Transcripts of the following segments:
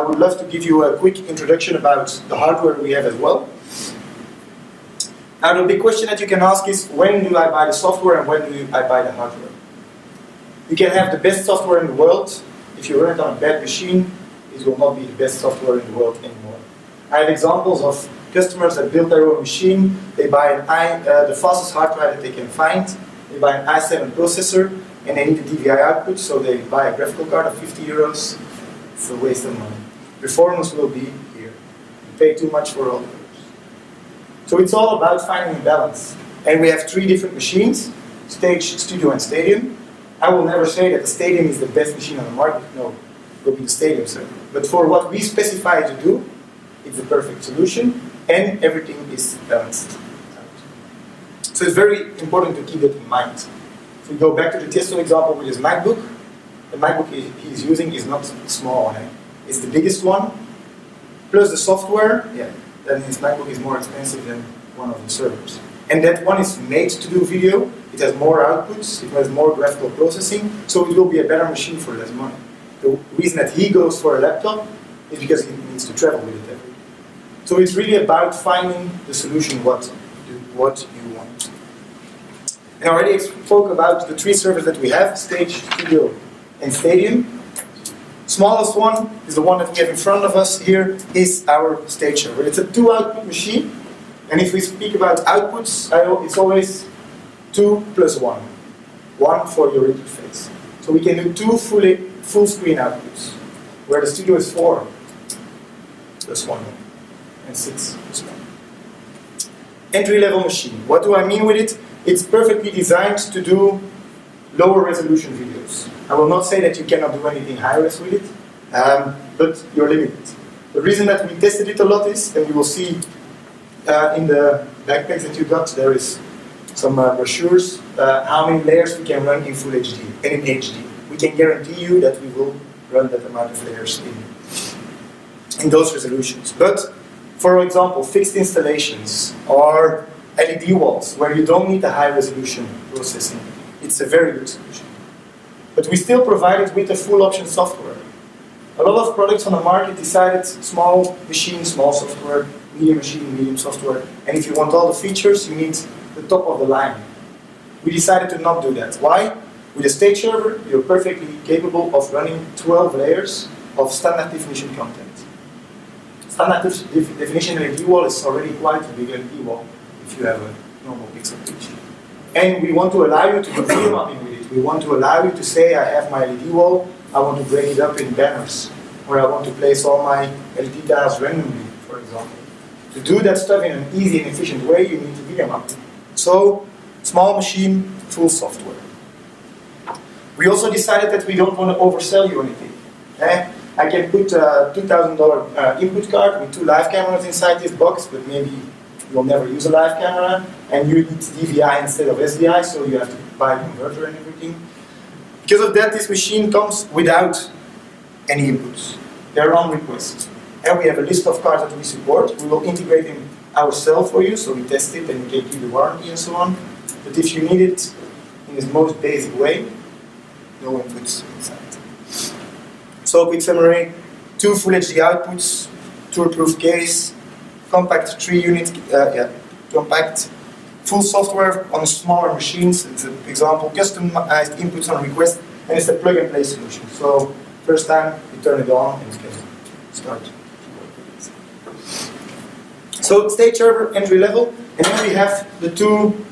would love to give you a quick introduction about the hardware we have as well. Now the big question that you can ask is, when do I buy the software and when do I buy the hardware? You can have the best software in the world. If you run it on a bad machine, it will not be the best software in the world anymore. I have examples of customers that build their own machine. They buy the fastest hard drive that they can find. They buy an i7 processor and they need a DVI output, so they buy a graphical card of 50 euros. It's a waste of money. Performance will be here. You pay too much for all the others. So it's all about finding a balance. And we have 3 different machines: Stage, Studio, and Stadium. I will never say that the Stadium is the best machine on the market. No, it will be the Stadium server. But for what we specify to do, it's the perfect solution, and everything is balanced. So it's very important to keep that in mind. If we go back to the Tiesto example with his MacBook, the MacBook he's using is not small. It's the biggest one, plus the software, then his MacBook is more expensive than one of the servers. And that one is made to do video. It has more outputs, it has more graphical processing, so it will be a better machine for less money. The reason that he goes for a laptop is because he needs to travel with it every day. So it's really about finding the solution, what you want. And I already spoke about the 3 servers that we have: Stage, Studio, and Stadium. Smallest one is the one that we have in front of us here, is our Stage server. It's a 2-output machine, and if we speak about outputs, it's always 2 plus 1. 1 for your interface. So we can do 2 full screen outputs, where the Studio is 4 plus 1, and 6 plus 1. Entry-level machine. What do I mean with it? It's perfectly designed to do lower resolution videos. I will not say that you cannot do anything high-res with it, but you're limited. The reason that we tested it a lot is, and you will see in the backpacks that you got, there is some brochures, how many layers we can run in Full HD and in HD. We can guarantee you that we will run that amount of layers in those resolutions. But, for example, fixed installations or LED walls, where you don't need the high resolution processing, it's a very good solution. But we still provide it with the full option software. A lot of products on the market decided small machine, small software, medium machine, medium software, and if you want all the features, you need the top of the line. We decided to not do that. Why? With a Stage server, you're perfectly capable of running 12 layers of standard definition content. Standard definition LED wall is already quite a big LED wall if you have a normal pixel pitch. And we want to allow you to do video mapping with it. We want to allow you to say, I have my LED wall, I want to break it up in banners, or I want to place all my LED tiles randomly, for example. To do that stuff in an easy and efficient way, you need to video mapping. So, small machine, full software. We also decided that we don't want to oversell you anything. I can put a $2,000 input card with 2 live cameras inside this box, but maybe you'll never use a live camera, and you need DVI instead of SDI, so you have to buy a converter and everything. Because of that, this machine comes without any inputs. They're on request. And we have a list of cards that we support. We will integrate them ourselves for you, so we test it and we give you the warranty and so on. But if you need it in its most basic way, no inputs inside. So, quick summary: 2 Full HD outputs, tour-proof case, compact 3-unit, compact, full software on smaller machines. It's an example, customized inputs on request, and it's a plug-and-play solution. So, first time you turn it on and you can start. So, Stage server, entry level, and then we have the 2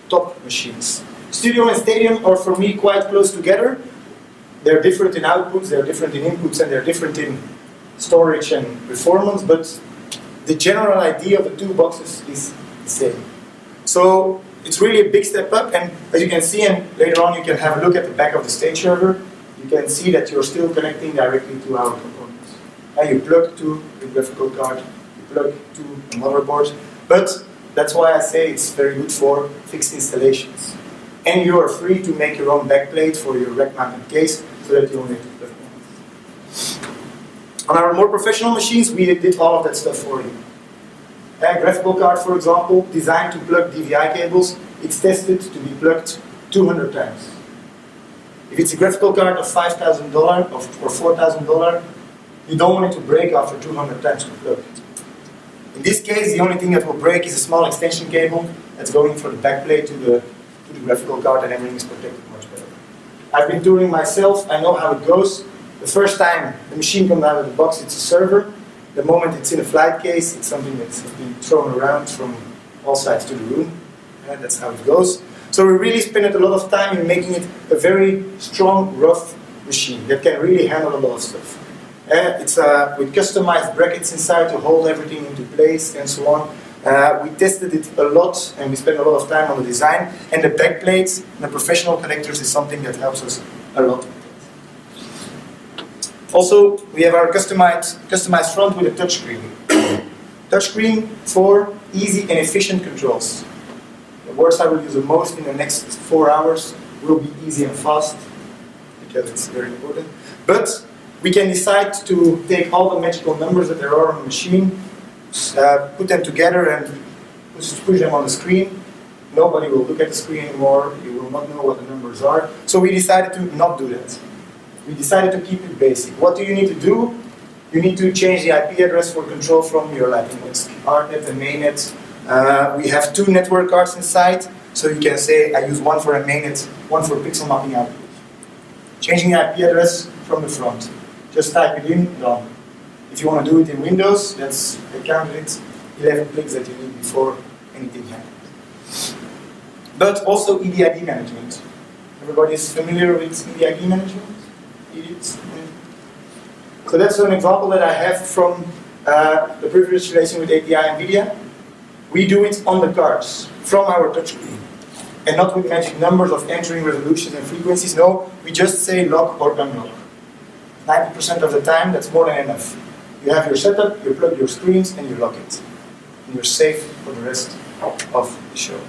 top machines. Studio and Stadium are, for me, quite close together. They're different in outputs, they're different in inputs, and they're different in storage and performance, but the general idea of the 2 boxes is the same. So it's really a big step up, and as you can see, and later on you can have a look at the back of the Stage server, you can see that you're still connecting directly to our components. And you plug to the graphical card, you plug to the motherboard, but that's why I say it's very good for fixed installations. And you are free to make your own backplate for your rack-mounted case, so that you only have to plug in. On our more professional machines, we did all of that stuff for you. A graphical card, for example, designed to plug DVI cables, it's tested to be plugged 200 times. If it's a graphical card of $5,000 or $4,000, You don't want it to break after 200 times per plug. In this case, the only thing that will break is a small extension cable that's going from the backplate to the graphical card, and everything is protected much better. I've been touring myself, I know how it goes. The first time the machine comes out of the box, it's a server. The moment it's in a flight case, it's something that's been thrown around from all sides to the room. That's how it goes. So we really spent a lot of time in making it a very strong, rough machine that can really handle a lot of stuff. It's with customized brackets inside to hold everything into place and so on. We tested it a lot and we spent a lot of time on the design. And the backplates and the professional connectors is something that helps us a lot. Also, we have our customized front with a touchscreen. Touchscreen for easy and efficient controls. The words I will use the most in the next 4 hours will be easy and fast, because it's very important. But we can decide to take all the magical numbers that there are on the machine, put them together and push them on the screen. Nobody will look at the screen anymore, you will not know what the numbers are. So we decided to not do that. We decided to keep it basic. What do you need to do? You need to change the IP address for control from your ArkNet and mainnet. We have 2 network cards inside, so you can say I use one for a mainnet, one for pixel mapping output. Changing the IP address from the front. Just type it in, done. If you want to do it in Windows, I counted it, 11 clicks that you need before anything happens. But also EDID management. Everybody is familiar with EDID management? So that's an example that I have from the previous relation with API NVIDIA. We do it on the cards, from our touchscreen. And not with magic numbers of entering resolutions and frequencies. No, we just say lock or unlock. 90% of the time, that's more than enough. You have your setup, you plug your screens, and you lock it. And you're safe for the rest of the show.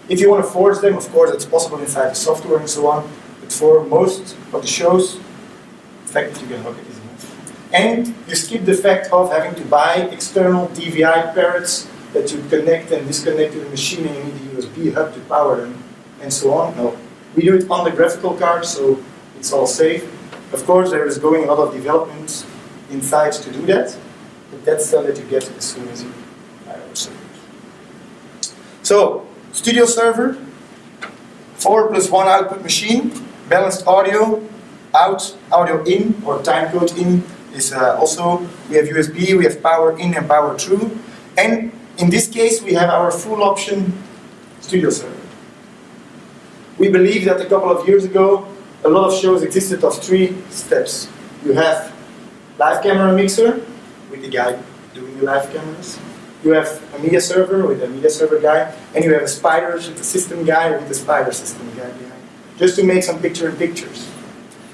If you want to force them, of course, it's possible inside the software and so on. But for most of the shows, the fact that you can lock it is enough. And you skip the fact of having to buy external DVI parrots that you connect and disconnect to the machine, and you need a USB hub to power them, and so on. No. We do it on the graphical card, so it's all safe. Of course, there is going a lot of development inside to do that, but that's stuff that you get as soon as you buy our servers. So, studio server, 4+1 output machine, balanced audio, out, audio in, or timecode in, is also, we have USB, we have power in and power through, and in this case we have our full option studio server. We believe that a couple of years ago, a lot of shows existed of 3 steps. You have live camera mixer, with the guy doing the live cameras. You have a media server with a media server guy, and you have a spider with a system guy with a spider system guy behind. Just to make some pictures.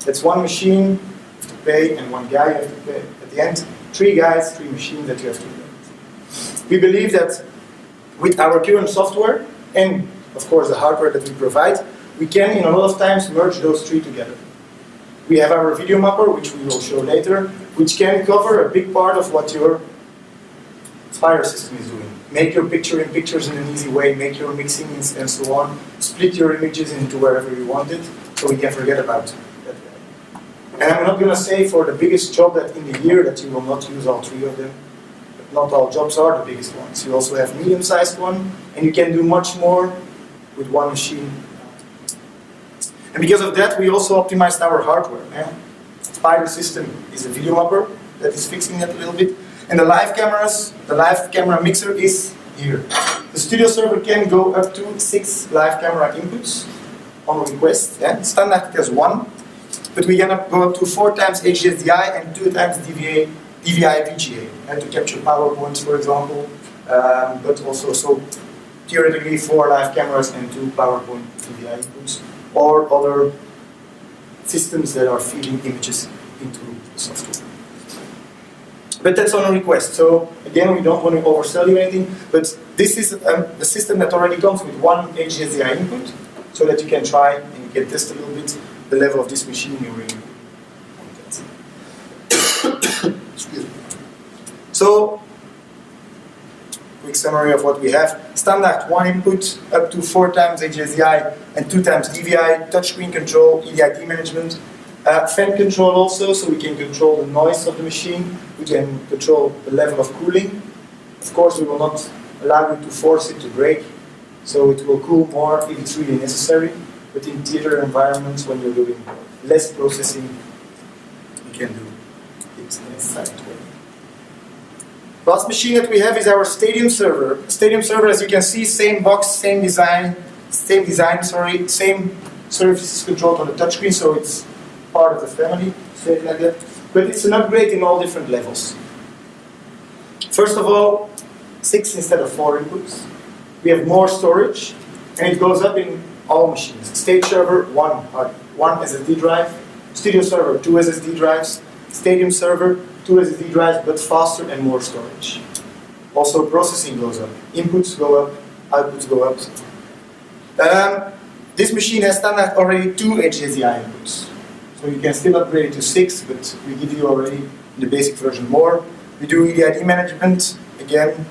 That's one machine you have to pay, and one guy you have to pay. At the end, 3 guys, 3 machines that you have to pay. We believe that with our current software, and of course the hardware that we provide, we can in a lot of times merge those 3 together. We have our video mapper, which we will show later, which can cover a big part of what your spider system is doing. Make your pictures in an easy way, make your mixing and so on, split your images into wherever you want it, so we can forget about that. And I'm not going to say for the biggest job that in the year that you will not use all 3 of them, but not all jobs are the biggest ones. You also have medium-sized one, and you can do much more with one machine. And because of that, we also optimized our hardware. Spider system is a video mapper that is fixing that a little bit. And the live cameras, the live camera mixer is here. The studio server can go up to 6 live camera inputs on request. Standard it has 1, but we can go up to 4 times HDSDI and 2 times DVI VGA to capture PowerPoints, for example. But also, so theoretically 4 live cameras and 2 PowerPoint DVI inputs, or other systems that are feeding images into the software. But that's on a request. So again, we don't want to oversell you anything, but this is a system that already comes with 1 HDSDI input, so that you can try and you can test a little bit the level of this machine you're in. Excuse me. So, quick summary of what we have. Standard 1 input, up to 4 times HDSDI and 2 times DVI, touchscreen control, EDID management. Fan control also, so we can control the noise of the machine. We can control the level of cooling. Of course, we will not allow you to force it to break, so it will cool more if it's really necessary. But in theater environments, when you're doing less processing, you can do it in a silent way. Last machine that we have is our stadium server. Stadium server, as you can see, same box, same services controlled on the touchscreen, so it's part of the family, say it like that. But it's an upgrade in all different levels. First of all, 6 instead of 4 inputs. We have more storage, and it goes up in all machines. Stage server, 1 SSD drive. Studio server, 2 SSD drives. Stadium server, 2 SSD drives, but faster and more storage. Also, processing goes up. Inputs go up, outputs go up. This machine has standard already 2 HDI inputs. So you can still upgrade it to 6, but we give you already in the basic version more. We do EDID management, again.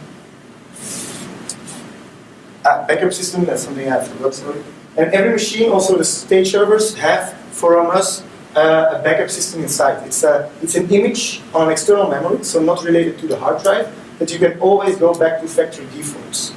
Backup system, that's something I forgot, sorry. And every machine, also the stage servers, have from us a backup system inside. It's an image on an external memory, so not related to the hard drive, but you can always go back to factory defaults,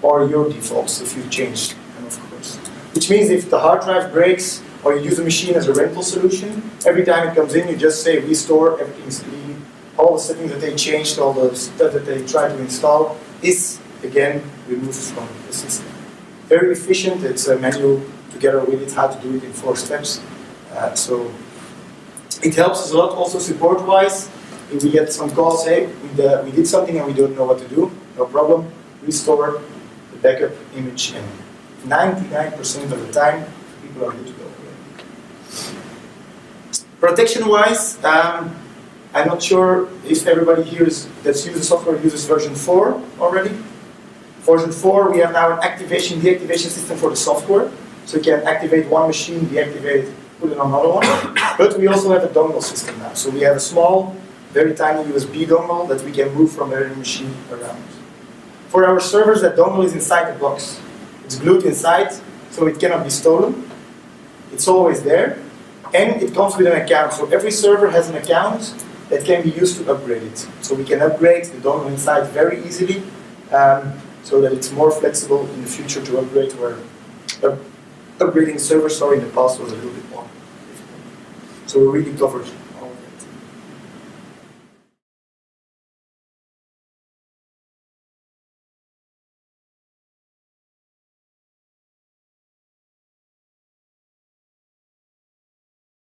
or your defaults if you change them, of course. Which means if the hard drive breaks, or you use a machine as a rental solution, every time it comes in, you just say restore, everything's clean. All the settings that they changed, all the stuff that they tried to install is, again, removed from the system. Very efficient, it's a manual together with it, how to do it in 4 steps. So it helps us a lot also support-wise. If we get some calls, hey, we did something and we don't know what to do, no problem. Restore the backup image, and 99% of the time, people are good to go. Protection-wise, I'm not sure if everybody here that's used the software uses version 4 already. Version 4, we have now an deactivation system for the software. So you can activate one machine, deactivate it, put it on another one. But we also have a dongle system now. So we have a small, very tiny USB dongle that we can move from every machine around. For our servers, that dongle is inside the box. It's glued inside, so it cannot be stolen. It's always there. And it comes with an account. So every server has an account that can be used to upgrade it. So we can upgrade the dongle inside very easily, so that it's more flexible in the future to upgrade, where upgrading servers, in the past was a little bit more difficult. So we're really covered